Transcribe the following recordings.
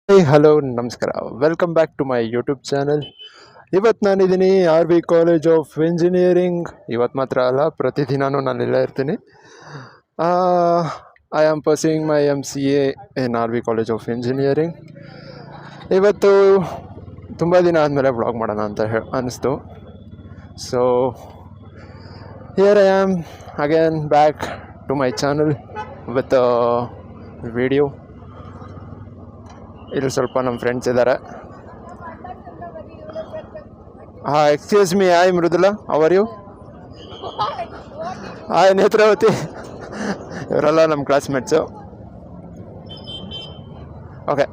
ಹೇ hello ನಮಸ್ಕಾರ. Welcome back to my YouTube channel. ಇವತ್ತು ನಾನಿದ್ದೀನಿ R V college of engineering. ಇವತ್ತು ಮಾತ್ರ ಅಲ್ಲ, ಪ್ರತಿದಿನವೂ ನಾನು ಇಲ್ಲೇ ಇರ್ತೀನಿ. I am pursuing my MCA in R V college of engineering. ಇವತ್ತು ತುಂಬ ದಿನ ಆದಮೇಲೆ ವ್ಲಾಗ್ ಮಾಡೋಣ ಅಂತ ಅನ್ನಿಸ್ತು. So here I am again back to my channel with video. ಇಲ್ಲಿ ಸ್ವಲ್ಪ ನಮ್ಮ ಫ್ರೆಂಡ್ಸ್ ಇದ್ದಾರೆ. Excuse me, hi Mrudula, how are you? Hi Netravati. ಇವರೆಲ್ಲ ನಮ್ಮ ಕ್ಲಾಸ್ಮೇಟ್ಸು. ಓಕೆ,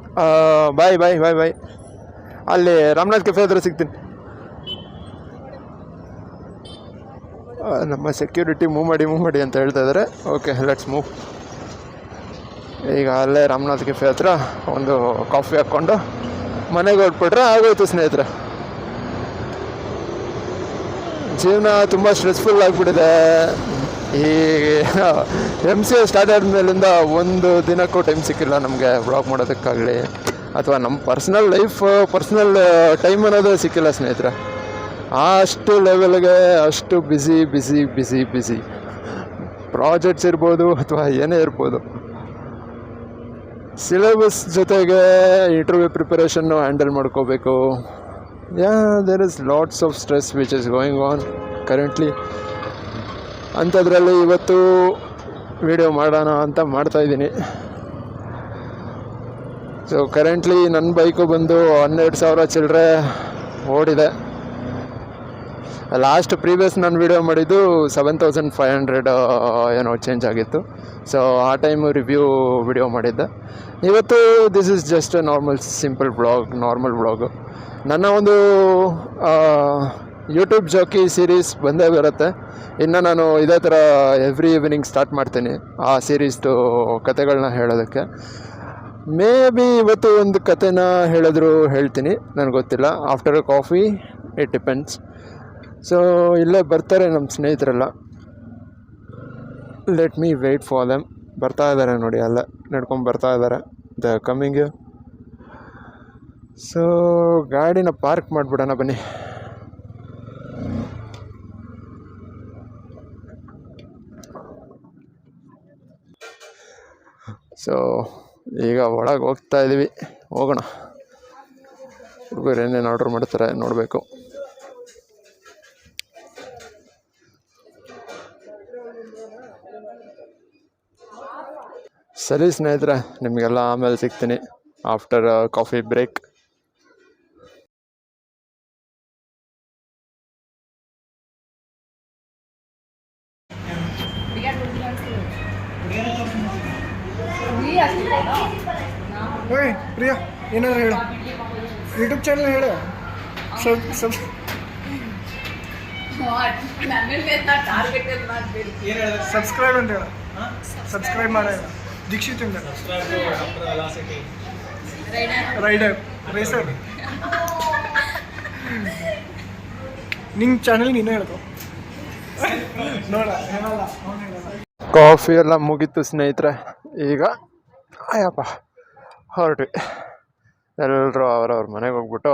ಬಾಯ್ ಬಾಯ್ ಬಾಯ್ ಬಾಯ್. ಅಲ್ಲಿ ರಾಮನಾಥ್ ಕೆಫೆ ಹತ್ರ ಸಿಗ್ತೀನಿ. ನಮ್ಮ ಸೆಕ್ಯೂರಿಟಿ ಮೂವ್ ಮಾಡಿ ಅಂತ ಹೇಳ್ತಾ ಇದ್ದಾರೆ. Okay, let's move. ಈಗ ಅಲ್ಲೇ ರಾಮನಾಥ್ ಕೆಫೆ ಹತ್ರ ಒಂದು ಕಾಫಿ ಹಾಕ್ಕೊಂಡು ಮನೆಗೆ ಹೊರಟ್ಬಿಟ್ರೆ ಆಗೋಯ್ತು ಸ್ನೇಹಿತರೆ. ಜೀವನ ತುಂಬ ಸ್ಟ್ರೆಸ್ಫುಲ್ ಆಗಿಬಿಟ್ಟಿದೆ. ಈ MCA ಸ್ಟಾರ್ಟ್ ಆದಮೇಲಿಂದ ಒಂದು ದಿನಕ್ಕೂ ಟೈಮ್ ಸಿಕ್ಕಿಲ್ಲ ನಮಗೆ ವ್ಲಾಗ್ ಮಾಡೋದಕ್ಕಾಗಲಿ, ಅಥವಾ ನಮ್ಮ ಪರ್ಸ್ನಲ್ ಟೈಮ್ ಅನ್ನೋದು ಸಿಕ್ಕಿಲ್ಲ ಸ್ನೇಹಿತರೆ. ಅಷ್ಟು ಲೆವೆಲ್ಗೆ ಅಷ್ಟು ಬ್ಯುಸಿ ಪ್ರಾಜೆಕ್ಟ್ಸ್ ಇರ್ಬೋದು ಅಥವಾ ಏನೇ ಇರ್ಬೋದು. ಸಿಲೆಬಸ್ ಜೊತೆಗೆ ಇಂಟರ್ವ್ಯೂ ಪ್ರಿಪರೇಷನ್ನು ಹ್ಯಾಂಡಲ್ ಮಾಡ್ಕೋಬೇಕು. There is lots of stress which is going on currently. ಅಂಥದ್ರಲ್ಲಿ ಇವತ್ತು ವಿಡಿಯೋ ಮಾಡೋಣ ಅಂತ ಮಾಡ್ತಾಯಿದ್ದೀನಿ. ಸೊ ಕರೆಂಟ್ಲಿ ನನ್ನ ಬೈಕು ಬಂದು 12,000 ಚಿಲ್ಲರೆ ಓಡಿದೆ. ಪ್ರೀವಿಯಸ್ ನಾನು ವಿಡಿಯೋ ಮಾಡಿದ್ದು 7,500 ಏನೋ ಚೇಂಜ್ ಆಗಿತ್ತು. ಸೊ ಆ ಟೈಮು ರಿವ್ಯೂ ವಿಡಿಯೋ ಮಾಡಿದ್ದೆ. ಇವತ್ತು this is just A simple normal vlog. ನನ್ನ ಒಂದು ಯೂಟ್ಯೂಬ್ ಜಾಕಿ ಸೀರೀಸ್ ಬಂದೇ ಬರುತ್ತೆ. ಇನ್ನು ನಾನು ಇದೇ ಥರ ಎವ್ರಿ ಈವ್ನಿಂಗ್ ಸ್ಟಾರ್ಟ್ ಮಾಡ್ತೀನಿ ಆ ಸೀರೀಸ್ದು ಕತೆಗಳನ್ನ ಹೇಳೋದಕ್ಕೆ. ಮೇ ಬಿ ಇವತ್ತು ಒಂದು ಕತೆನ ಹೇಳ್ತೀನಿ, ನನಗೆ ಗೊತ್ತಿಲ್ಲ. After a coffee it depends. So ಇಲ್ಲೇ ಬರ್ತಾರೆ ನಮ್ಮ ಸ್ನೇಹಿತರೆಲ್ಲ. Let me wait for them. ಬರ್ತಾ ಇದ್ದಾರೆ ನೋಡಿ, ಅಲ್ಲೇ ನಡ್ಕೊಂಡು ಬರ್ತಾ ಇದ್ದಾರೆ. The coming. ಸೊ ಗಾಡಿನ ಪಾರ್ಕ್ ಮಾಡಿಬಿಡೋಣ ಬನ್ನಿ. ಸೊ ಈಗ ಒಳಗೆ ಹೋಗ್ತಾ ಇದ್ದೀವಿ, ಹೋಗೋಣ. ಹುಡುಗರು ಏನೇನು ಆರ್ಡ್ರ್ ಮಾಡ್ತಾರೆ ನೋಡಬೇಕು. ಸರಿ ಸ್ನೇಹಿತರೆ, ನಿಮಗೆಲ್ಲ ಆಮೇಲೆ ಸಿಗ್ತೀನಿ ಆಫ್ಟರ್ ಕಾಫಿ ಬ್ರೇಕ್. ಪ್ರಿಯಾ, ಏನಾದ್ರು ಹೇಳು. ಯೂಟ್ಯೂಬ್ ಚಾನಲ್ ಹೇಳು. ಸಬ್ಸ್ಕ್ರೈಬ್ ಅಂತ ಹೇಳು. ಸಬ್ಸ್ಕ್ರೈಬ್ ಮಾಡ. ದೀಕ್ಷಿತ್ ಅಂತ ರೈಡರ್ ರೇಸರ್. ನಿಂಗೆ ಚಾನಲ್ ನೀನು ಹೇಳ್ಕೊ. ನೋಡ ಹೇಳಲ್ಲ. ಕಾಫಿ ಎಲ್ಲ ಮುಗೀತು ಸ್ನೇಹಿತರೆ. ಈಗ ಅಯ್ಯಪ್ಪ ಹೊರಟ್ವಿ. ಎಲ್ಲರೂ ಅವ್ರವ್ರ ಮನೆಗೆ ಹೋಗ್ಬಿಟ್ಟು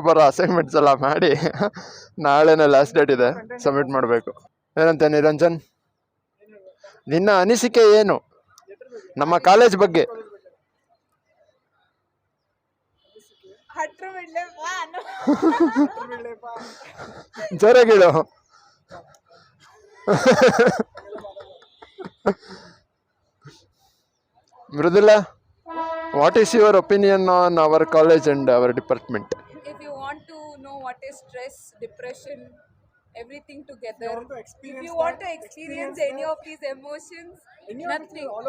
ಬರೋ ಅಸೈನ್ಮೆಂಟ್ಸ್ ಎಲ್ಲ ಮಾಡಿ ನಾಳೆನೇ ಲಾಸ್ಟ್ ಡೇಟ್ ಇದೆ, ಸಬ್ಮಿಟ್ ಮಾಡಬೇಕು. ಏನಂತ ನಿರಂಜನ್, ನಿನ್ನ ಅನಿಸಿಕೆ ಏನು ನಮ್ಮ ಕಾಲೇಜ್ ಬಗ್ಗೆ? ಜೋರಾಗಿಡು. Mridula, what is your opinion on our college and our department? If you want to know what is stress, depression, everything together, if you want to experience any of these emotions, nothing, all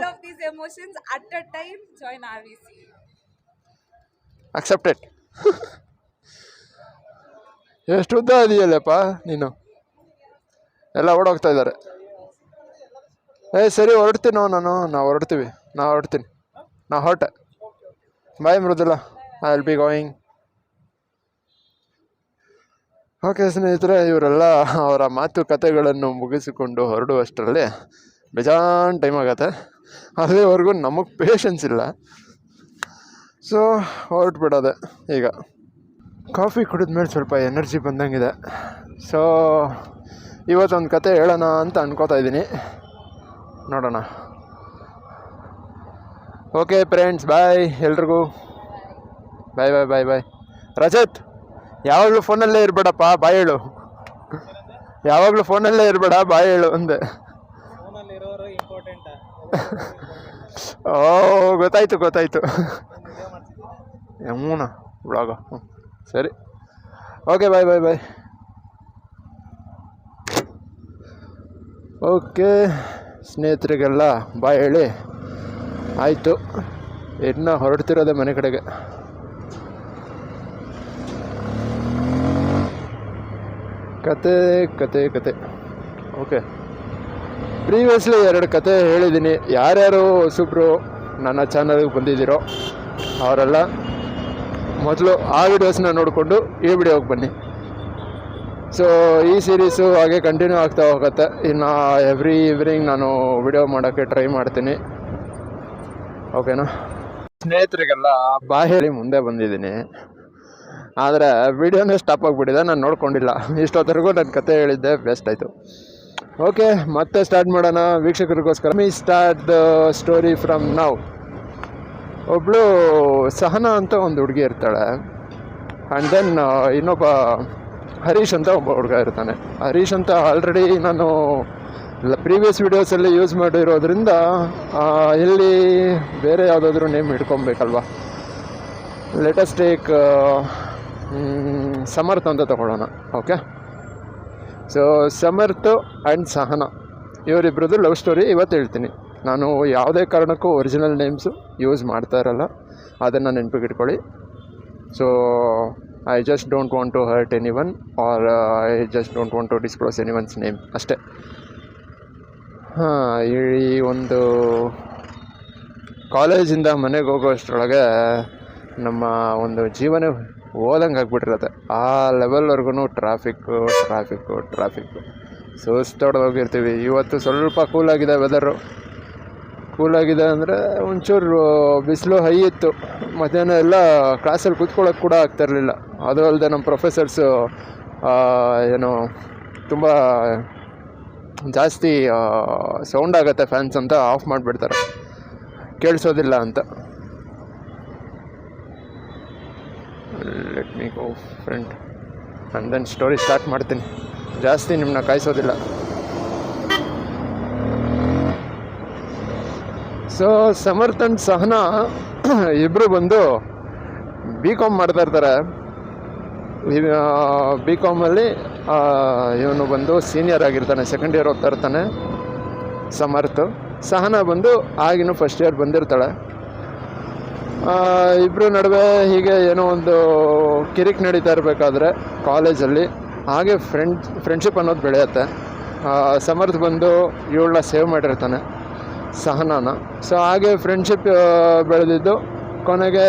of these emotions at a time, join RVC. Accepted. ಎಷ್ಟು ಉದ್ದ ಇದೆಯಲ್ಲಪ್ಪ ನೀನು. ಎಲ್ಲ ಓಡೋಗ್ತಾ ಇದ್ದಾರೆ. ಸರಿ ಹೊರಡ್ತೀನಿ. ನಾವು ಹೊರಡ್ತೀನಿ. ನಾ ಹೊರಟೆ. Bye Mrudula, I will be going. Okay ಸ್ನೇಹಿತರೆ, ಇವರೆಲ್ಲ ಅವರ ಮಾತುಕತೆಗಳನ್ನು ಮುಗಿಸಿಕೊಂಡು ಹೊರಡುವಷ್ಟರಲ್ಲಿ ಬೇಜಾನ್ ಟೈಮ್ ಆಗತ್ತೆ. ಅಲ್ಲಿವರೆಗೂ ನಮಗೆ ಪೇಷನ್ಸ್ ಇಲ್ಲ. ಸೊ ಹೊರಟ್ಬಿಡೋದೆ ಈಗ. ಕಾಫಿ ಕುಡಿದ್ಮೇಲೆ ಸ್ವಲ್ಪ ಎನರ್ಜಿ ಬಂದಂಗಿದೆ. ಸೊ ಇವತ್ತೊಂದು ಕತೆ ಹೇಳೋಣ ಅಂತ ಅನ್ಕೋತಾ ಇದ್ದೀನಿ, ನೋಡೋಣ. ಓಕೆ ಫ್ರೆಂಡ್ಸ್, ಬಾಯ್ ಎಲ್ರಿಗೂ. ಬಾಯ್ ಬಾಯ್ ಬಾಯ್ ಬಾಯ್. ರಜತ್, ಯಾವಾಗಲೂ ಫೋನಲ್ಲೇ ಇರಬೇಡಪ್ಪ, ಬಾಯ್ ಹೇಳು. ಯಾವಾಗಲೂ ಫೋನಲ್ಲೇ ಇರಬೇಡ, ಬಾಯ್ ಹೇಳು ಅಂದೆ. ಓ ಗೊತ್ತಾಯ್ತು ಯಮೂನ ಬ್ಲಾಗ. ಸರಿ, ಓಕೆ ಬಾಯ್ ಬಾಯ್ ಬಾಯ್. ಓಕೆ ಸ್ನೇಹಿತರಿಗೆಲ್ಲ ಬಾಯ್ ಹೇಳಿ ಆಯಿತು. ಇನ್ನು ಹೊರಡ್ತಿರೋದೆ ಮನೆ ಕಡೆಗೆ. ಕತೆ ಓಕೆ. ಪ್ರೀವಿಯಸ್ಲಿ 2 ಕತೆ ಹೇಳಿದ್ದೀನಿ. ಯಾರ್ಯಾರು ಹೊಸಬ್ರು ನನ್ನ ಚಾನಲ್ಗೆ ಬಂದಿದ್ದೀರೋ ಅವರೆಲ್ಲ ಮೊದಲು ಆ ವಿಡಿಯೋಸ್ನ ನೋಡಿಕೊಂಡು ಈ ವಿಡಿಯೋಗೆ ಬನ್ನಿ. ಸೊ ಈ ಸೀರೀಸು ಹಾಗೆ ಕಂಟಿನ್ಯೂ ಆಗ್ತಾ ಹೋಗುತ್ತೆ. ಇನ್ನು ಎವ್ರಿ ಈವ್ನಿಂಗ್ ನಾನು ವಿಡಿಯೋ ಮಾಡೋಕ್ಕೆ ಟ್ರೈ ಮಾಡ್ತೀನಿ, ಓಕೆನಾ. ಸ್ನೇಹಿತರಿಗೆಲ್ಲ ಬಾಯ್ ಹೇಳಿ ಮುಂದೆ ಬಂದಿದ್ದೀನಿ, ಆದರೆ ವಿಡಿಯೋನೇ ಸ್ಟಾಪ್ ಆಗಿಬಿಟ್ಟಿದೆ. ನಾನು ನೋಡ್ಕೊಂಡಿಲ್ಲ. ಇಷ್ಟೊತ್ತರೆಗೂ ನನ್ನ ಕತೆ ಹೇಳಿದ್ದೆ, ಬೆಸ್ಟ್ ಆಯಿತು. ಓಕೆ, ಮತ್ತೆ ಸ್ಟಾರ್ಟ್ ಮಾಡೋಣ ವೀಕ್ಷಕರಿಗೋಸ್ಕರ. Me start the story from now. ಒಬ್ಬಳು ಸಹನಾ ಅಂತ ಒಂದು ಹುಡುಗಿ ಇರ್ತಾಳೆ. ಆ್ಯಂಡ್ ದೆನ್ ಇನ್ನೊಬ್ಬ ಹರೀಶ್ ಅಂತ ಒಬ್ಬ ಹುಡುಗ ಇರ್ತಾನೆ. ಹರೀಶ್ ಅಂತ ಆಲ್ರೆಡಿ ನಾನು ಪ್ರೀವಿಯಸ್ ವೀಡಿಯೋಸಲ್ಲಿ ಯೂಸ್ ಮಾಡಿರೋದ್ರಿಂದ ಇಲ್ಲಿ ಬೇರೆ ಯಾವುದಾದ್ರೂ ನೇಮ್ ಇಟ್ಕೊಬೇಕಲ್ವ. ಲೆಟೆಸ್ಟ್ ಟೇಕ್ ಸಮರ್ಥ ಅಂತ ತಗೊಳ್ಳೋಣ. Okay, so Samarth and Sahana ಇವರಿಬ್ರದ್ದು ಲವ್ ಸ್ಟೋರಿ ಇವತ್ತು ಹೇಳ್ತೀನಿ. ನಾನು ಯಾವುದೇ ಕಾರಣಕ್ಕೂ ಒರಿಜಿನಲ್ ನೇಮ್ಸು ಯೂಸ್ ಮಾಡ್ತಾ ಇರಲ್ಲ, ಅದನ್ನು ನೆನಪಿಗೆ ಇಟ್ಕೊಳ್ಳಿ. So I just don't want to hurt any one, or I just don't want to disclose any one's name ಅಷ್ಟೇ. ಈ ಒಂದು ಕಾಲೇಜಿಂದ ಮನೆಗೆ ಹೋಗೋ ಅಷ್ಟರೊಳಗೆ ನಮ್ಮ ಒಂದು ಜೀವನ ಓದಂಗೆ ಆಗ್ಬಿಟ್ಟಿರುತ್ತೆ. ಆ ಲೆವೆಲ್ವರೆಗೂ ಟ್ರಾಫಿಕ್ಕು ಸುಸ್ತೊಡೆದೋಗಿರ್ತೀವಿ. ಇವತ್ತು ಸ್ವಲ್ಪ ಕೂಲಾಗಿದೆ, ವೆದರು ಕೂಲಾಗಿದೆ ಅಂದರೆ ಒಂಚೂರು ಬಿಸಿಲು ಹೈ ಇತ್ತು. ಮಧ್ಯಾಹ್ನ ಎಲ್ಲ ಕ್ಲಾಸಲ್ಲಿ ಕೂತ್ಕೊಳ್ಳೋಕೆ ಕೂಡ ಆಗ್ತಾಯಿರಲಿಲ್ಲ. ಅದು ಅಲ್ಲದೆ ನಮ್ಮ ಪ್ರೊಫೆಸರ್ಸು ಏನು ತುಂಬ ಜಾಸ್ತಿ ಸೌಂಡ್ ಆಗುತ್ತೆ ಫ್ಯಾನ್ಸ್ ಅಂತ ಆಫ್ ಮಾಡಿಬಿಡ್ತಾರೆ, ಕೇಳಿಸೋದಿಲ್ಲ ಅಂತ. Let me go friend and then story start ಮಾಡ್ತೀನಿ. ಜಾಸ್ತಿ ನಿಮ್ಮನ್ನ ಕಾಯಿಸೋದಿಲ್ಲ. ಸೊ ಸಮರ್ಥ್ ಆ್ಯಂಡ್ ಸಹನಾ ಇಬ್ಬರು ಬಂದು BCom ಮಾಡ್ತಾ ಇರ್ತಾರೆ. BComಲ್ಲಿ ಇವನು ಬಂದು ಸೀನಿಯರ್ ಆಗಿರ್ತಾನೆ, ಸೆಕೆಂಡ್ ಇಯರ್ ಓದ್ತಾ ಇರ್ತಾನೆ ಸಮರ್ಥ್. ಸಹನಾ ಬಂದು ಆಗಿನ ಫಸ್ಟ್ ಇಯರ್ ಬಂದಿರ್ತಾಳೆ. ಇಬ್ಬರು ನಡುವೆ ಹೀಗೆ ಏನೋ ಒಂದು ಕಿರಿಕ್ ನಡೀತಾ ಇರಬೇಕಾದ್ರೆ ಕಾಲೇಜಲ್ಲಿ ಹಾಗೆ ಫ್ರೆಂಡ್ಶಿಪ್ ಅನ್ನೋದು ಬೆಳೆಯುತ್ತೆ. ಸಮರ್ಥ್ ಬಂದು ಇವಳನ್ನ ಸೇವ್ ಮಾಡಿರ್ತಾನೆ, ಸಹನಾನ. ಸೊ ಹಾಗೆ ಫ್ರೆಂಡ್ಶಿಪ್ ಬೆಳೆದಿದ್ದು ಕೊನೆಗೆ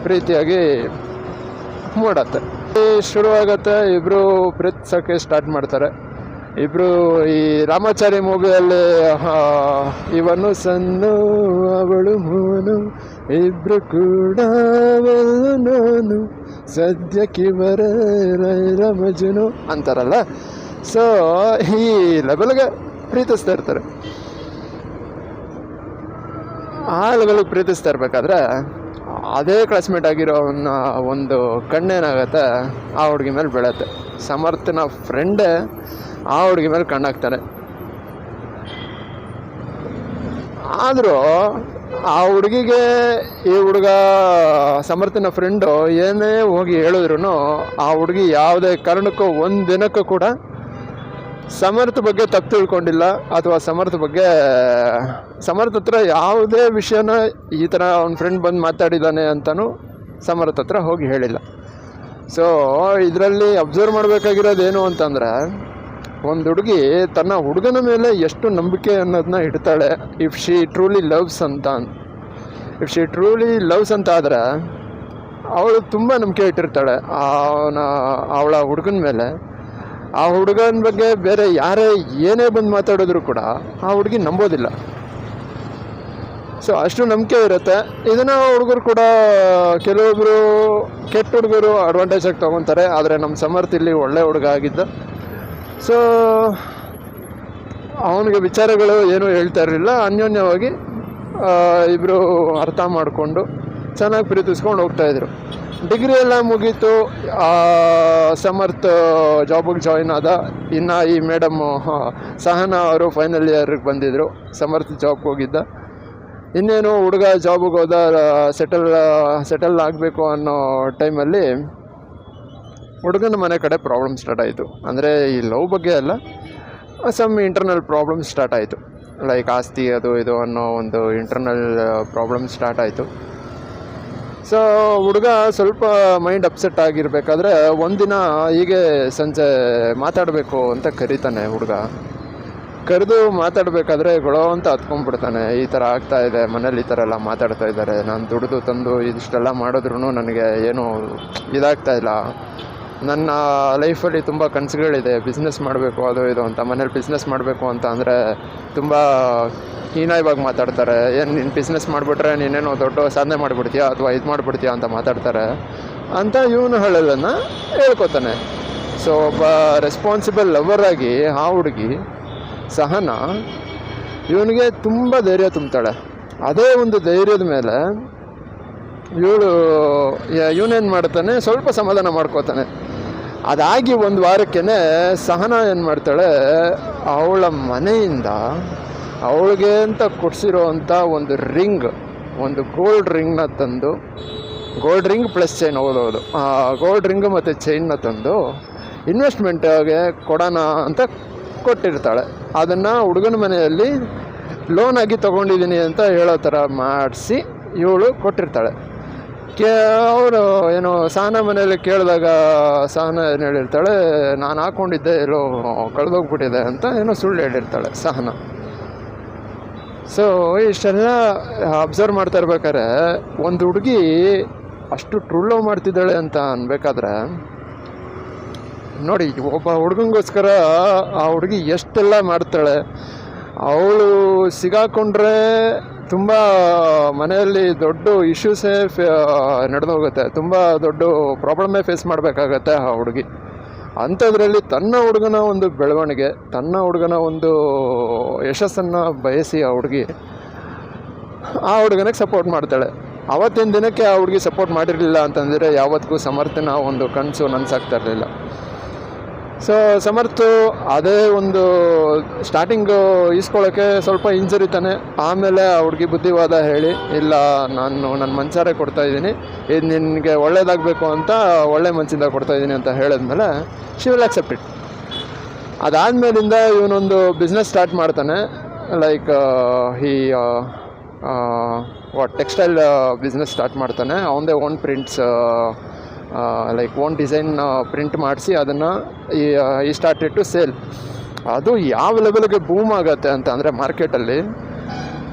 ಪ್ರೀತಿಯಾಗಿ ಮೂಡತ್ತೆ, ಶುರುವಾಗತ್ತೆ. ಇಬ್ಬರು ಪ್ರೀತಿಸೋಕ್ಕೆ ಸ್ಟಾರ್ಟ್ ಮಾಡ್ತಾರೆ. ಇಬ್ಬರು ಈ ರಾಮಾಚಾರಿ ಮೂವಿಯಲ್ಲಿ ಇವನು ಸಣ್ಣ ಅವಳು ಮೋನು ಇಬ್ರು ಕೂಡ ನಾನು ಸದ್ಯಕ್ಕಿವರ ರಮಜನು ಅಂತಾರಲ್ಲ. ಸೊ ಈ ಲೆವೆಲ್ಗೆ ಪ್ರೀತಿಸ್ತಾ ಇರ್ತಾರೆ. ಆ ಲೆವೆಲ್ಗೆ ಪ್ರೀತಿಸ್ತಾ ಇರ್ಬೇಕಾದ್ರೆ ಅದೇ ಕ್ಲಾಸ್ಮೇಟ್ ಆಗಿರೋ ಒಂದು ಕಣ್ಣೇನಾಗತ್ತೆ, ಆ ಹುಡುಗಿ ಮೇಲೆ ಬೆಳೆಯುತ್ತೆ. ಸಮರ್ಥನ ಫ್ರೆಂಡೇ ಆ ಹುಡುಗಿ ಮೇಲೆ ಕಣ್ಣಾಗ್ತಾನೆ. ಆದರೂ ಆ ಹುಡುಗಿಗೆ ಈ ಹುಡುಗ ಸಮರ್ಥನ ಫ್ರೆಂಡು ಏನೇ ಹೋಗಿ ಹೇಳಿದ್ರು ಆ ಹುಡುಗಿ ಯಾವುದೇ ಕಾರಣಕ್ಕೂ ಒಂದು ದಿನಕ್ಕೂ ಕೂಡ ಸಮರ್ಥ ಬಗ್ಗೆ ತಪ್ಪು ತಿಳ್ಕೊಂಡಿಲ್ಲ, ಅಥವಾ ಸಮರ್ಥ ಹತ್ರ ಯಾವುದೇ ವಿಷಯನ ಈ ಥರ ಅವ್ನ ಫ್ರೆಂಡ್ ಬಂದು ಮಾತಾಡಿದ್ದಾನೆ ಅಂತಲೂ ಸಮರ್ಥ ಹತ್ರ ಹೋಗಿ ಹೇಳಿಲ್ಲ. ಸೊ ಇದರಲ್ಲಿ ಅಬ್ಸರ್ವ್ ಮಾಡಬೇಕಾಗಿರೋದೇನು ಅಂತಂದರೆ, ಒಂದು ಹುಡುಗಿ ತನ್ನ ಹುಡುಗನ ಮೇಲೆ ಎಷ್ಟು ನಂಬಿಕೆ ಅನ್ನೋದನ್ನ ಇಡ್ತಾಳೆ. ಇಫ್ ಶಿ ಟ್ರೂಲಿ ಲವ್ಸ್ ಅಂತ ಆದರೆ ಅವಳು ತುಂಬ ನಂಬಿಕೆ ಇಟ್ಟಿರ್ತಾಳೆ ಅವಳ ಹುಡುಗನ ಮೇಲೆ. ಆ ಹುಡುಗನ ಬಗ್ಗೆ ಬೇರೆ ಯಾರೇ ಏನೇ ಬಂದು ಮಾತಾಡಿದ್ರು ಕೂಡ ಆ ಹುಡುಗಿ ನಂಬೋದಿಲ್ಲ. ಸೊ ಅಷ್ಟು ನಂಬಿಕೆ ಇರುತ್ತೆ. ಇದನ್ನು ಹುಡುಗರು ಕೂಡ ಕೆಲವೊಬ್ಬರು ಕೆಟ್ಟ ಹುಡುಗರು ಅಡ್ವಾಂಟೇಜಾಗಿ ತೊಗೊತಾರೆ. ಆದರೆ ನಮ್ಮ ಸಮರ್ಥ ಇಲ್ಲಿ ಒಳ್ಳೆ ಹುಡುಗ ಆಗಿದ್ದ. ಸೊ ಅವನಿಗೆ ವಿಚಾರಗಳು ಏನೂ ಹೇಳ್ತಾ ಇರಲಿಲ್ಲ. ಅನ್ಯೋನ್ಯವಾಗಿ ಇಬ್ಬರು ಅರ್ಥ ಮಾಡಿಕೊಂಡು ಚೆನ್ನಾಗಿ ಪ್ರೀತಿಸ್ಕೊಂಡು ಹೋಗ್ತಾಯಿದ್ರು. ಡಿಗ್ರಿ ಎಲ್ಲ ಮುಗೀತು. ಸಮರ್ಥ ಜಾಬಿಗೆ ಜಾಯಿನ್ ಆದ. ಇನ್ನು ಈ ಮೇಡಮ್ಮು ಸಹನಾ ಅವರು ಫೈನಲ್ ಇಯರ್ಗೆ ಬಂದಿದ್ದರು. ಸಮರ್ಥ ಜಾಬ್ಗೆ ಹೋಗಿದ್ದ. ಇನ್ನೇನು ಹುಡುಗ ಜಾಬಿಗೆ ಹೋದ, ಸೆಟಲ್ ಆಗಬೇಕು ಅನ್ನೋ ಟೈಮಲ್ಲಿ ಹುಡುಗನ ಮನೆ ಕಡೆ ಪ್ರಾಬ್ಲಮ್ ಸ್ಟಾರ್ಟ್ ಆಯಿತು. ಅಂದರೆ ಈ ಲವ್ ಬಗ್ಗೆ ಅಲ್ಲ, ಸಮ್ ಇಂಟರ್ನಲ್ ಪ್ರಾಬ್ಲಮ್ ಸ್ಟಾರ್ಟ್ ಆಯಿತು. ಲೈಕ್ ಆಸ್ತಿ ಅದು ಇದು ಅನ್ನೋ ಒಂದು ಇಂಟರ್ನಲ್ ಪ್ರಾಬ್ಲಮ್ ಸ್ಟಾರ್ಟ್ ಆಯಿತು. ಸೊ ಹುಡುಗ ಸ್ವಲ್ಪ ಮೈಂಡ್ ಅಪ್ಸೆಟ್ ಆಗಿರಬೇಕಾದ್ರೆ ಒಂದಿನ ಹೀಗೆ ಸಂಜೆ ಮಾತಾಡಬೇಕು ಅಂತ ಕರೀತಾನೆ. ಹುಡುಗ ಕರೆದು ಮಾತಾಡಬೇಕಾದ್ರೆ ಗೊಳೋ ಅಂತ ಹತ್ಕೊಂಡ್ಬಿಡ್ತಾನೆ. ಈ ಥರ ಆಗ್ತಾಯಿದೆ, ಮನೇಲಿ ಈ ಥರ ಎಲ್ಲ ಮಾತಾಡ್ತಾ ಇದ್ದಾರೆ, ನಾನು ದುಡಿದು ತಂದು ಇದಿಷ್ಟೆಲ್ಲ ಮಾಡಿದ್ರೂ ನನಗೆ ಏನೂ ಇದಾಗ್ತಾಯಿಲ್ಲ, ನನ್ನ ಲೈಫಲ್ಲಿ ತುಂಬ ಕನಸುಗಳಿದೆ, ಬಿಸ್ನೆಸ್ ಮಾಡಬೇಕು ಅದು ಇದು ಅಂತ. ಮನೇಲಿ ಬಿಸ್ನೆಸ್ ಮಾಡಬೇಕು ಅಂತ ಅಂದರೆ ತುಂಬ ಹೀನಾಯವಾಗಿ ಮಾತಾಡ್ತಾರೆ. ಏನು ನೀನು ಬಿಸ್ನೆಸ್ ಮಾಡಿಬಿಟ್ರೆ ನೀನೇನೋ ದೊಡ್ಡ ಸಾಧನೆ ಮಾಡಿಬಿಡ್ತೀಯಾ ಅಥವಾ ಇದು ಮಾಡಿಬಿಡ್ತೀಯಾ ಅಂತ ಮಾತಾಡ್ತಾರೆ ಅಂತ ಇವನು ಹೇಳೋದನ್ನು ಹೇಳ್ಕೊತಾನೆ. ಸೊ ಒಬ್ಬ ರೆಸ್ಪಾನ್ಸಿಬಲ್ ಲವರ್ ಆಗಿ ಆ ಹುಡುಗಿ ಸಹನಾ ಇವನಿಗೆ ತುಂಬ ಧೈರ್ಯ ತುಂಬ್ತಾಳೆ. ಅದೇ ಒಂದು ಧೈರ್ಯದ ಮೇಲೆ ಇವನೇನು ಮಾಡ್ತಾನೆ, ಸ್ವಲ್ಪ ಸಮಾಧಾನ ಮಾಡ್ಕೋತಾನೆ. ಅದಾಗಿ ಒಂದು ವಾರಕ್ಕೇ ಸಹನಾ ಏನು ಮಾಡ್ತಾಳೆ, ಅವಳ ಮನೆಯಿಂದ ಅವಳಿಗೆ ಅಂತ ಕೊಡಿಸಿರೋ ಅಂಥ ಒಂದು ರಿಂಗ್, ಒಂದು ಗೋಲ್ಡ್ ರಿಂಗ್ನ ತಂದು, ಗೋಲ್ಡ್ ರಿಂಗ್ ಪ್ಲಸ್ ಚೈನ್, ಹೌದೌದು, ಗೋಲ್ಡ್ ರಿಂಗ್ ಮತ್ತು ಚೈನ್ನ ತಂದು ಇನ್ವೆಸ್ಟ್ಮೆಂಟ್ಗೆ ಕೊಡೋಣ ಅಂತ ಕೊಟ್ಟಿರ್ತಾಳೆ. ಅದನ್ನು ಹುಡುಗನ ಮನೆಯಲ್ಲಿ ಲೋನಾಗಿ ತೊಗೊಂಡಿದ್ದೀನಿ ಅಂತ ಹೇಳೋ ಥರ ಮಾಡಿಸಿ ಇವಳು ಕೊಟ್ಟಿರ್ತಾಳೆ. ಅವರು ಏನು ಸಹನಾ ಮನೆಯಲ್ಲಿ ಕೇಳಿದಾಗ ಸಹನಾ ಏನು ಹೇಳಿರ್ತಾಳೆ, ನಾನು ಹಾಕ್ಕೊಂಡಿದ್ದೆ ಎಲ್ಲೋ ಕಳೆದೋಗ್ಬಿಟ್ಟಿದೆ ಅಂತ ಏನೋ ಸುಳ್ಳು ಹೇಳಿರ್ತಾಳೆ ಸಹನಾ. ಸೊ ಇಷ್ಟೆಲ್ಲ ಅಬ್ಸರ್ವ್ ಮಾಡ್ತಾ ಇರ್ಬೇಕಾದ್ರೆ ಒಂದು ಹುಡುಗಿ ಅಷ್ಟು ಟ್ರೂ ಲವ್ ಮಾಡ್ತಿದ್ದಾಳೆ ಅಂತ ಅನ್ಬೇಕಾದ್ರೆ ನೋಡಿ, ಒಬ್ಬ ಹುಡುಗಂಗೋಸ್ಕರ ಆ ಹುಡುಗಿ ಎಷ್ಟೆಲ್ಲ ಮಾಡ್ತಾಳೆ. ಅವಳು ಸಿಗಾಕೊಂಡ್ರೆ ತುಂಬ ಮನೆಯಲ್ಲಿ ದೊಡ್ಡ ಇಶ್ಯೂಸೇ ನಡೆದು ಹೋಗುತ್ತೆ, ತುಂಬ ದೊಡ್ಡ ಪ್ರಾಬ್ಲಮ್ಮೇ ಫೇಸ್ ಮಾಡಬೇಕಾಗತ್ತೆ ಆ ಹುಡುಗಿ. ಅಂಥದ್ರಲ್ಲಿ ತನ್ನ ಹುಡುಗನ ಒಂದು ಬೆಳವಣಿಗೆ, ತನ್ನ ಹುಡುಗನ ಒಂದು ಯಶಸ್ಸನ್ನು ಬಯಸಿ ಆ ಹುಡುಗನಿಗೆ ಸಪೋರ್ಟ್ ಮಾಡ್ತಾಳೆ. ಆವತ್ತಿನ ದಿನಕ್ಕೆ ಆ ಹುಡುಗಿ ಸಪೋರ್ಟ್ ಮಾಡಿರಲಿಲ್ಲ ಅಂತಂದರೆ ಯಾವತ್ತಿಗೂ ಸಮರ್ಥನ ಒಂದು ಕನಸು ನನಸಾಗ್ತಾ ಇರಲಿಲ್ಲ. ಸೊ ಸಮರ್ಥ್ ಅದೇ ಒಂದು ಸ್ಟಾರ್ಟಿಂಗು ಈಸ್ಕೊಳ್ಳೋಕ್ಕೆ ಸ್ವಲ್ಪ ಹಿಂಜರಿತಾನೆ. ಆಮೇಲೆ ಆ ಹುಡುಗಿ ಬುದ್ಧಿವಾದ ಹೇಳಿ, ಇಲ್ಲ ನನ್ನ ಮನಸಾರೆ ಕೊಡ್ತಾಯಿದ್ದೀನಿ, ಇದು ನಿನಗೆ ಒಳ್ಳೇದಾಗಬೇಕು ಅಂತ ಒಳ್ಳೆ ಮನಸ್ಸಿಂದ ಕೊಡ್ತಾಯಿದ್ದೀನಿ ಅಂತ ಹೇಳಿದ್ಮೇಲೆ ಶಿ ವಿಲ್ ಅಕ್ಸೆಪ್ಟ್ ಇಟ್. ಅದಾದಮೇಲಿಂದ ಇವನೊಂದು ಬಿಸ್ನೆಸ್ ಸ್ಟಾರ್ಟ್ ಮಾಡ್ತಾನೆ. ಲೈಕ್ ಟೆಕ್ಸ್ಟೈಲ್ ಬಿಸ್ನೆಸ್ ಸ್ಟಾರ್ಟ್ ಮಾಡ್ತಾನೆ. ಅವನದೇ own prints, like own design print ಮಾಡಿಸಿ ಅದನ್ನು ಈ ಸ್ಟಾರ್ಟೆಡ್ ಟು ಸೇಲ್. ಅದು ಯಾವ ಲೆವೆಲ್ಗೆ ಬೂಮ್ ಆಗುತ್ತೆ ಅಂತ ಅಂದರೆ ಮಾರ್ಕೆಟಲ್ಲಿ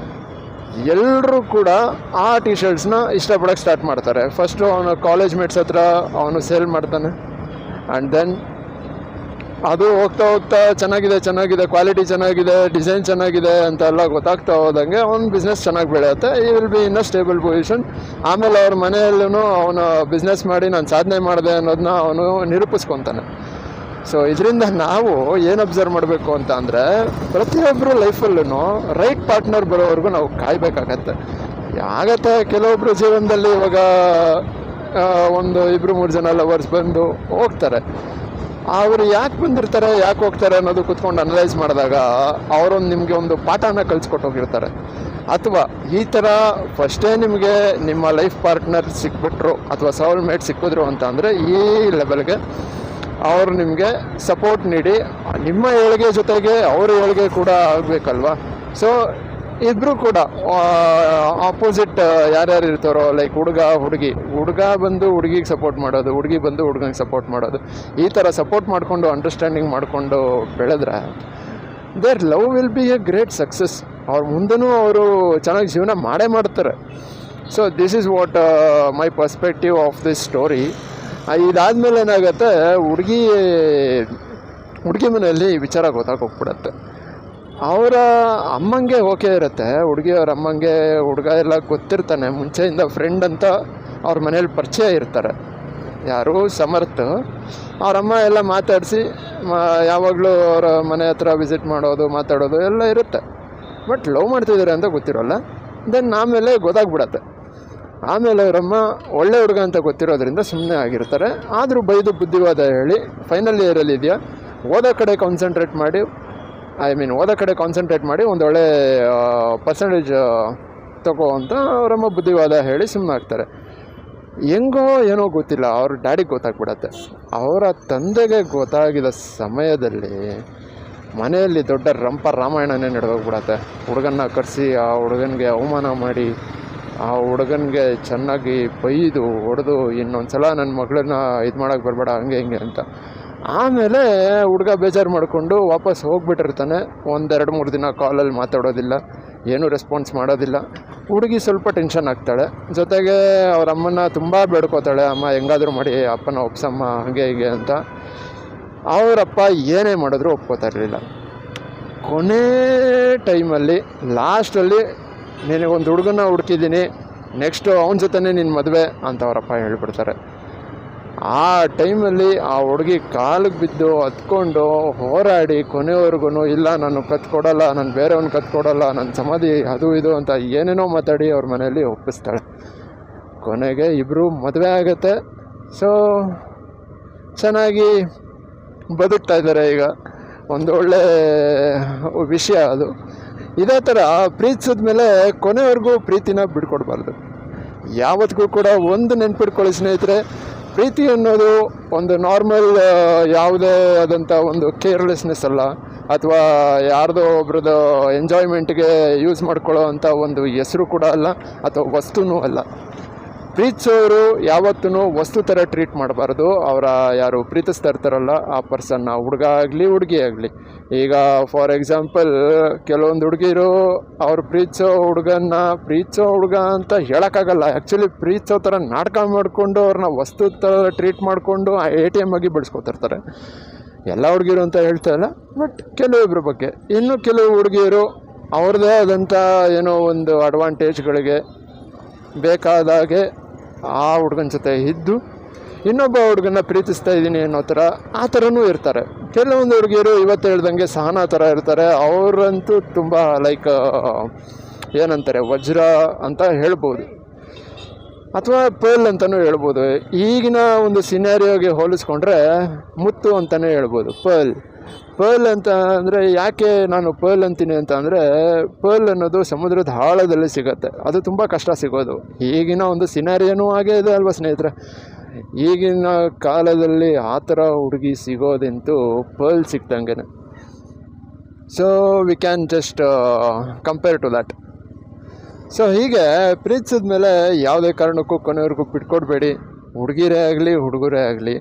ಎಲ್ಲರೂ ಕೂಡ ಆ ಟಿ ಶರ್ಟ್ಸ್ನ ಇಷ್ಟಪಡೋಕ್ಕೆ ಸ್ಟಾರ್ಟ್ ಮಾಡ್ತಾರೆ. ಫಸ್ಟು ಅವನು ಕಾಲೇಜ್ ಮೇಟ್ಸ್ ಹತ್ರ ಅವನು ಸೇಲ್ ಮಾಡ್ತಾನೆ. ಆ್ಯಂಡ್ ದೆನ್ ಅದು ಹೋಗ್ತಾ ಚೆನ್ನಾಗಿದೆ, ಕ್ವಾಲಿಟಿ ಚೆನ್ನಾಗಿದೆ, ಡಿಸೈನ್ ಚೆನ್ನಾಗಿದೆ ಅಂತೆಲ್ಲ ಗೊತ್ತಾಗ್ತಾ ಹೋದಂಗೆ ಅವನ ಬಿಸ್ನೆಸ್ ಚೆನ್ನಾಗಿ ಬೆಳೆಯುತ್ತೆ. ಈ will be in a stable position. ಆಮೇಲೆ ಅವ್ರ ಮನೆಯಲ್ಲೂ ಅವನು ಬಿಸ್ನೆಸ್ ಮಾಡಿ ನಾನು ಸಾಧನೆ ಮಾಡಿದೆ ಅನ್ನೋದನ್ನ ಅವನು ನಿರೂಪಿಸ್ಕೊತಾನೆ. ಸೊ ಇದರಿಂದ ನಾವು ಏನು ಅಬ್ಸರ್ವ್ ಮಾಡಬೇಕು ಅಂತ ಅಂದರೆ, ಪ್ರತಿಯೊಬ್ಬರು ಲೈಫಲ್ಲೂ ರೈಟ್ ಪಾರ್ಟ್ನರ್ ಬರೋವರೆಗೂ ನಾವು ಕಾಯಬೇಕಾಗತ್ತೆ. ಆಗತ್ತೆ ಕೆಲವೊಬ್ಬರು ಜೀವನದಲ್ಲಿ ಇವಾಗ ಒಂದು 2-3 ಜನ ಲವರ್ಸ್ ಬಂದು ಹೋಗ್ತಾರೆ. ಅವರು ಯಾಕೆ ಬಂದಿರ್ತಾರೆ, ಯಾಕೆ ಹೋಗ್ತಾರೆ ಅನ್ನೋದು ಕೂತ್ಕೊಂಡು ಅನಲೈಸ್ ಮಾಡಿದಾಗ ಅವರೊಂದು ನಿಮಗೆ ಒಂದು ಪಾಠನ ಕಲಿಸ್ಕೊಟ್ಟೋಗಿರ್ತಾರೆ. ಅಥವಾ ಈ ಥರ ಫಸ್ಟೇ ನಿಮಗೆ ನಿಮ್ಮ ಲೈಫ್ ಪಾರ್ಟ್ನರ್ ಸಿಕ್ಬಿಟ್ರು ಅಥವಾ ಸೋಲ್ಮೇಟ್ ಸಿಕ್ಕಿದ್ರು ಅಂತ ಅಂದರೆ ಈ ಲೆವೆಲ್ಗೆ ಅವರು ನಿಮಗೆ ಸಪೋರ್ಟ್ ನೀಡಿ ನಿಮ್ಮ ಏಳಿಗೆ ಜೊತೆಗೆ ಅವರ ಏಳಿಗೆ ಕೂಡ ಆಗಬೇಕಲ್ವ. ಸೊ ಇಬ್ಬರು ಕೂಡ ಆಪೋಸಿಟ್ ಯಾರ್ಯಾರು ಇರ್ತಾರೋ, ಲೈಕ್ ಹುಡುಗ ಬಂದು ಹುಡುಗಿಗೆ ಸಪೋರ್ಟ್ ಮಾಡೋದು, ಹುಡುಗಿ ಬಂದು ಹುಡುಗನಿಗೆ ಸಪೋರ್ಟ್ ಮಾಡೋದು, ಈ ಥರ ಸಪೋರ್ಟ್ ಮಾಡಿಕೊಂಡು ಅಂಡರ್ಸ್ಟ್ಯಾಂಡಿಂಗ್ ಮಾಡಿಕೊಂಡು ಬೆಳೆದ್ರೆ there love will be a great success. ಅವ್ರ ಮುಂದೆನೂ ಅವರು ಚೆನ್ನಾಗಿ ಜೀವನ ಮಾಡ್ತಾರೆ. So this is what my perspective of this story. ಇದಾದಮೇಲೆ ಏನಾಗುತ್ತೆ, ಹುಡುಗಿ ಮನೆಯಲ್ಲಿ ವಿಚಾರ ಗೊತ್ತಾಗೋಗ್ಬಿಡತ್ತೆ. ಅವರ ಅಮ್ಮಂಗೆ ಓಕೆ ಇರುತ್ತೆ, ಹುಡುಗಿಯವ್ರ ಅಮ್ಮಂಗೆ ಹುಡುಗ ಎಲ್ಲ ಗೊತ್ತಿರ್ತಾನೆ, ಮುಂಚೆಯಿಂದ ಫ್ರೆಂಡ್ ಅಂತ ಅವ್ರ ಮನೇಲಿ ಪರಿಚಯ ಇರ್ತಾರೆ. ಯಾರು ಸಮರ್ಥ ಅವರಮ್ಮ ಎಲ್ಲ ಮಾತಾಡಿಸಿ ಯಾವಾಗಲೂ ಅವರ ಮನೆ ಹತ್ರ ವಿಸಿಟ್ ಮಾಡೋದು ಮಾತಾಡೋದು ಎಲ್ಲ ಇರುತ್ತೆ. ಬಟ್ ಲವ್ ಮಾಡ್ತಿದ್ದಾರೆ ಅಂತ ಗೊತ್ತಿರೋಲ್ಲ. ದೆನ್ ಆಮೇಲೆ ಗೊತ್ತಾಗ್ಬಿಡತ್ತೆ. ಆಮೇಲೆ ಅವರಮ್ಮ ಒಳ್ಳೆ ಹುಡುಗ ಅಂತ ಗೊತ್ತಿರೋದ್ರಿಂದ ಸುಮ್ಮನೆ ಆಗಿರ್ತಾರೆ. ಆದರೂ ಬೈದು ಬುದ್ಧಿವಾದ ಹೇಳಿ ಫೈನಲ್ ಇಯರಲ್ಲಿ ಇದೆಯಾ, ಓದೋ ಕಡೆ ಕಾನ್ಸಂಟ್ರೇಟ್ ಮಾಡಿ ಒಂದೊಳ್ಳೆ ಪರ್ಸಂಟೇಜ್ ತಗೋ ಅಂತ ಅವರಮ್ಮ ಬುದ್ಧಿವಾದ ಹೇಳಿ ಸುಮ್ಮನೆ ಆಗ್ತಾರೆ. ಹೆಂಗೋ ಏನೋ ಗೊತ್ತಿಲ್ಲ, ಅವ್ರ ಡ್ಯಾಡಿಗೆ ಗೊತ್ತಾಗ್ಬಿಡತ್ತೆ. ಅವರ ತಂದೆಗೆ ಗೊತ್ತಾಗಿದ ಸಮಯದಲ್ಲಿ ಮನೆಯಲ್ಲಿ ದೊಡ್ಡ ರಾಮಾಯಣನೇ ನಡೆದೋಗ್ಬಿಡತ್ತೆ. ಹುಡುಗನ್ನ ಕರೆಸಿ ಆ ಹುಡುಗನಿಗೆ ಅವಮಾನ ಮಾಡಿ, ಆ ಹುಡುಗನಿಗೆ ಚೆನ್ನಾಗಿ ಬೈದು ಹೊಡೆದು ಇನ್ನೊಂದು ಸಲ ನನ್ನ ಮಗಳನ್ನ ಇದು ಮಾಡೋಕ್ಕೆ ಬರಬೇಡ ಹಂಗೆ ಹಿಂಗೆ ಅಂತ. ಆಮೇಲೆ ಹುಡುಗ ಬೇಜಾರು ಮಾಡಿಕೊಂಡು ವಾಪಸ್ ಹೋಗ್ಬಿಟ್ಟಿರ್ತಾನೆ. 1-2-3 ದಿನ ಕಾಲಲ್ಲಿ ಮಾತಾಡೋದಿಲ್ಲ, ಏನೂ ರೆಸ್ಪಾನ್ಸ್ ಮಾಡೋದಿಲ್ಲ. ಹುಡುಗಿ ಸ್ವಲ್ಪ ಟೆನ್ಷನ್ ಆಗ್ತಾಳೆ. ಜೊತೆಗೆ ಅವ್ರ ಅಮ್ಮನ ತುಂಬ ಬೇಡ್ಕೋತಾಳೆ, ಅಮ್ಮ ಹೆಂಗಾದರೂ ಮಾಡಿ ಅಪ್ಪನ ಒಪ್ಸಮ್ಮ ಹಾಗೆ ಹೀಗೆ ಅಂತ. ಅವರಪ್ಪ ಏನೇ ಮಾಡಿದ್ರು ಒಪ್ಕೋತಾ ಇರಲಿಲ್ಲ. ಕೊನೆ ಟೈಮಲ್ಲಿ ಲಾಸ್ಟಲ್ಲಿ ನಿನಗೊಂದು ಹುಡುಗನ ಹುಡುಕಿದ್ದೀನಿ, ನೆಕ್ಸ್ಟು ಅವನ ಜೊತೆನೇ ನಿನ್ನ ಮದುವೆ ಅಂತ ಅವರಪ್ಪ ಹೇಳ್ಬಿಡ್ತಾರೆ. ಆ ಟೈಮಲ್ಲಿ ಆ ಹುಡುಗಿ ಕಾಲಿಗೆ ಬಿದ್ದು ಹತ್ಕೊಂಡು ಹೋರಾಡಿ ಕೊನೆವರೆಗೂ ಇಲ್ಲ ನಾನು ಕತ್ಕೊಡಲ್ಲ, ನಾನು ಬೇರೆಯವ್ನು ಕತ್ಕೊಡಲ್ಲ, ನನ್ನ ಸಮಾಧಿ ಅದು ಇದು ಅಂತ ಏನೇನೋ ಮಾತಾಡಿ ಅವ್ರ ಮನೆಯಲ್ಲಿ ಒಪ್ಪಿಸ್ತಾಳೆ. ಕೊನೆಗೆ ಇಬ್ಬರು ಮದುವೆ ಆಗುತ್ತೆ. ಸೊ ಚೆನ್ನಾಗಿ ಬದುಕ್ತಾ ಇದ್ದಾರೆ. ಈಗ ಒಂದು ಒಳ್ಳೆ ವಿಷಯ ಅದು. ಇದೇ ಥರ ಪ್ರೀತಿಸಿದ ಮೇಲೆ ಕೊನೆವರೆಗೂ ಪ್ರೀತಿನ ಬಿಡ್ಕೊಡ್ಬಾರ್ದು. ಯಾವತ್ತಿಗೂ ಕೂಡ ಒಂದು ನೆನ್ಪಿಟ್ಕೊಳ್ಳಿ ಸ್ನೇಹಿತರೆ, ಪ್ರೀತಿ ಅನ್ನೋದು ಒಂದು ನಾರ್ಮಲ್ ಯಾವುದೇ ಆದಂಥ ಒಂದು ಕೇರ್ಲೆಸ್ನೆಸ್ ಅಲ್ಲ, ಅಥವಾ ಯಾರ್ದೋ ಒಬ್ರದ್ದು ಎಂಜಾಯ್ಮೆಂಟ್ಗೆ ಯೂಸ್ ಮಾಡ್ಕೊಳ್ಳೋ ಅಂಥ ಒಂದು ಹೆಸರು ಕೂಡ ಅಲ್ಲ, ಅಥವಾ ವಸ್ತುನೂ ಅಲ್ಲ. ಪ್ರೀತಿಸೋರು ಯಾವತ್ತೂ ವಸ್ತು ಥರ ಟ್ರೀಟ್ ಮಾಡಬಾರ್ದು. ಅವರ ಯಾರು ಪ್ರೀತಿಸ್ತಾ ಇರ್ತಾರಲ್ಲ ಆ ಪರ್ಸನ್ನ, ಹುಡುಗ ಆಗಲಿ ಹುಡುಗಿ ಆಗಲಿ. ಈಗ ಫಾರ್ ಎಕ್ಸಾಂಪಲ್ ಕೆಲವೊಂದು ಹುಡುಗಿರು ಅವ್ರು ಪ್ರೀತಿಸೋ ಹುಡುಗ ಅಂತ ಹೇಳೋಕ್ಕಾಗಲ್ಲ. ಆ್ಯಕ್ಚುಲಿ ಪ್ರೀತಿಸೋ ಥರ ನಾಟಕ ಮಾಡಿಕೊಂಡು ಅವ್ರನ್ನ ವಸ್ತು ಥರ ಟ್ರೀಟ್ ಮಾಡಿಕೊಂಡು ATM ಆಗಿ ಬೆಳೆಸ್ಕೊತಿರ್ತಾರೆ. ಎಲ್ಲ ಹುಡುಗಿರು ಅಂತ ಹೇಳ್ತಾ ಇಲ್ಲ, ಬಟ್ ಕೆಲವೊಬ್ಬರ ಬಗ್ಗೆ. ಇನ್ನು ಕೆಲವು ಹುಡುಗಿಯರು ಅವ್ರದ್ದೇ ಆದಂಥ ಏನೋ ಒಂದು ಅಡ್ವಾಂಟೇಜ್ಗಳಿಗೆ ಬೇಕಾದಾಗೆ ಆ ಹುಡುಗನ ಜೊತೆ ಇದ್ದು ಇನ್ನೊಬ್ಬ ಹುಡುಗನ ಪ್ರೀತಿಸ್ತಾ ಇದ್ದೀನಿ ಅನ್ನೋ ಥರ ಆ ಥರನೂ ಇರ್ತಾರೆ. ಕೆಲವೊಂದು ಹುಡುಗಿಯರು ಇವತ್ತು ಹೇಳ್ದಂಗೆ ಸಹನಾ ಥರ ಇರ್ತಾರೆ. ಅವರಂತೂ ತುಂಬ ಲೈಕ್ ಏನಂತಾರೆ, ವಜ್ರ ಅಂತ ಹೇಳ್ಬೋದು, ಅಥವಾ ಪರ್ಲ್ ಅಂತಲೂ ಹೇಳ್ಬೋದು. ಈಗಿನ ಒಂದು ಸಿನಾರಿಯೋಗೆ ಹೋಲಿಸ್ಕೊಂಡ್ರೆ ಮುತ್ತು ಅಂತಲೇ ಹೇಳ್ಬೋದು. ಪರ್ಲ್ ಅಂತ ಅಂದರೆ ಯಾಕೆ ನಾನು ಪರ್ಲ್ ಅಂತೀನಿ ಅಂತ ಅಂದರೆ, ಪರ್ಲ್ ಅನ್ನೋದು ಸಮುದ್ರದ ಆಳದಲ್ಲಿ ಸಿಗುತ್ತೆ, ಅದು ತುಂಬ ಕಷ್ಟ ಸಿಗೋದು. ಈಗಿನ ಒಂದು ಸಿನಾರಿಯೋನೂ ಹಾಗೇ ಇದೆ ಅಲ್ವಾ ಸ್ನೇಹಿತರೆ. ಈಗಿನ ಕಾಲದಲ್ಲಿ ಆ ಥರ ಹುಡುಗಿ ಸಿಗೋದಂತೂ ಪರ್ಲ್ ಸಿಕ್ತಂಗೆ. So we can just compare to that. So ಹೀಗೆ ಪ್ರೀತಿಸಿದ ಮೇಲೆ ಯಾವುದೇ ಕಾರಣಕ್ಕೂ ಕೊನೆವರೆಗೂ ಬಿಟ್ಕೊಡ್ಬೇಡಿ. ಹುಡುಗಿರೇ ಆಗಲಿ ಹುಡುಗರೇ ಆಗಲಿ,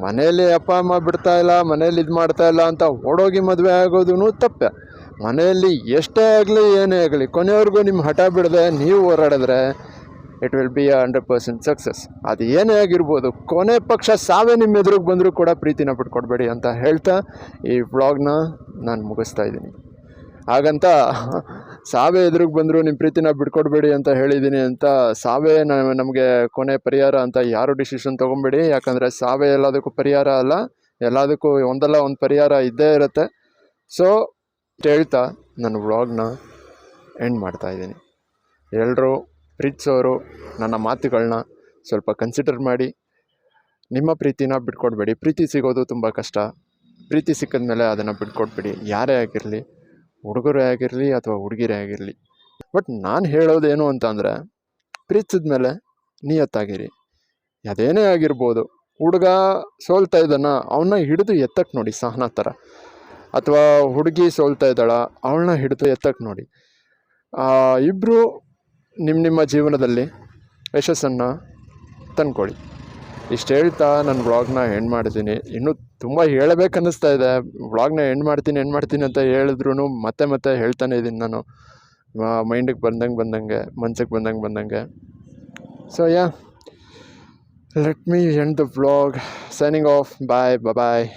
ಮನೇಲಿ ಅಪ್ಪ ಅಮ್ಮ ಬಿಡ್ತಾ ಇಲ್ಲ, ಮನೇಲಿ ಇದು ಮಾಡ್ತಾ ಇಲ್ಲ ಅಂತ ಓಡೋಗಿ ಮದುವೆ ಆಗೋದು ತಪ್ಪೆ. ಮನೆಯಲ್ಲಿ ಎಷ್ಟೇ ಆಗಲಿ ಏನೇ ಆಗಲಿ ಕೊನೆವರೆಗೂ ನಿಮ್ಮ ಹಠ ಬಿಡದೆ ನೀವು ಹೋರಾಡಿದ್ರೆ ಇಟ್ ವಿಲ್ ಬಿ 100% ಸಕ್ಸಸ್. ಅದು ಏನೇ ಆಗಿರ್ಬೋದು, ಕೊನೆ ಪಕ್ಷ ಸಾವೇ ನಿಮ್ಮ ಎದುರಿಗೆ ಬಂದರೂ ಕೂಡ ಪ್ರೀತಿನ ಬಿಟ್ಕೊಡ್ಬೇಡಿ ಅಂತ ಹೇಳ್ತಾ ಈ ವ್ಲಾಗ್ನ ನಾನು ಮುಗಿಸ್ತಾ ಇದ್ದೀನಿ. ಹಾಗಂತ ಸಾವೇ ಎದುರಿಗೆ ಬಂದರೂ ನಿಮ್ಮ ಪ್ರೀತಿನ ಬಿಟ್ಕೊಡ್ಬೇಡಿ ಅಂತ ಹೇಳಿದ್ದೀನಿ ಅಂತ ಸಾವೇ ನಮಗೆ ಕೊನೆ ಪರಿಹಾರ ಅಂತ ಯಾರು ಡಿಸಿಷನ್ ತೊಗೊಬೇಡಿ. ಯಾಕಂದರೆ ಸಾವೇ ಎಲ್ಲದಕ್ಕೂ ಪರಿಹಾರ ಅಲ್ಲ, ಎಲ್ಲದಕ್ಕೂ ಒಂದಲ್ಲ ಒಂದು ಪರಿಹಾರ ಇದ್ದೇ ಇರುತ್ತೆ. ಸೊ ಹೇಳ್ತಾ ನನ್ನ ವ್ಲಾಗ್ನ ಎಂಡ್ ಮಾಡ್ತಾಯಿದ್ದೀನಿ. ಎಲ್ಲರೂ ಪ್ರೀತಿಸೋರು ನನ್ನ ಮಾತುಗಳನ್ನ ಸ್ವಲ್ಪ ಕನ್ಸಿಡರ್ ಮಾಡಿ ನಿಮ್ಮ ಪ್ರೀತಿನ ಬಿಟ್ಕೊಡ್ಬೇಡಿ. ಪ್ರೀತಿ ಸಿಗೋದು ತುಂಬ ಕಷ್ಟ. ಪ್ರೀತಿ ಸಿಕ್ಕಿದ ಮೇಲೆ ಅದನ್ನು ಬಿಟ್ಕೊಡ್ಬೇಡಿ. ಯಾರೇ ಆಗಿರಲಿ, ಹುಡುಗರೇ ಆಗಿರಲಿ ಅಥವಾ ಹುಡುಗಿರೇ ಆಗಿರಲಿ. ಬಟ್ ನಾನು ಹೇಳೋದೇನು ಅಂತ ಅಂದರೆ, ಪ್ರೀತಿಸಿದ ಮೇಲೆ ನಿಯತ್ತಾಗಿರಿ. ಅದೇನೇ ಆಗಿರ್ಬೋದು. ಹುಡುಗ ಸೋಲ್ತಾ ಇದ್ದಾನ, ಅವನ್ನ ಹಿಡಿದು ಎತ್ತಕ್ಕೆ ನೋಡಿ ಸಹನಾ ಥರ, ಅಥವಾ ಹುಡುಗಿ ಸೋಲ್ತಾ ಇದ್ದಾಳ, ಅವಳನ್ನ ಹಿಡಿದು ಎತ್ತಕ್ಕೆ ನೋಡಿ. ಇಬ್ಬರು ನಿಮ್ಮ ಜೀವನದಲ್ಲಿ ಯಶಸ್ಸನ್ನು ತಂದ್ಕೊಳ್ಳಿ. ಇಷ್ಟು ಹೇಳ್ತಾ ನನ್ನ ವ್ಲಾಗ್ನ ಎಂಡ್ ಮಾಡಿದ್ದೀನಿ. ಇನ್ನೂ ತುಂಬ ಹೇಳಬೇಕನ್ನಿಸ್ತಾ ಇದೆ. ವ್ಲಾಗ್ನ ಎಂಡ್ ಮಾಡ್ತೀನಿ ಅಂತ ಹೇಳಿದ್ರು ಮತ್ತೆ ಹೇಳ್ತಾನೆ ಇದ್ದೀನಿ ನಾನು, ಮೈಂಡಿಗೆ ಬಂದಂಗೆ ಮನ್ಸಿಗೆ ಬಂದಂಗೆ. So yeah, let me end the vlog. Signing off. Bye.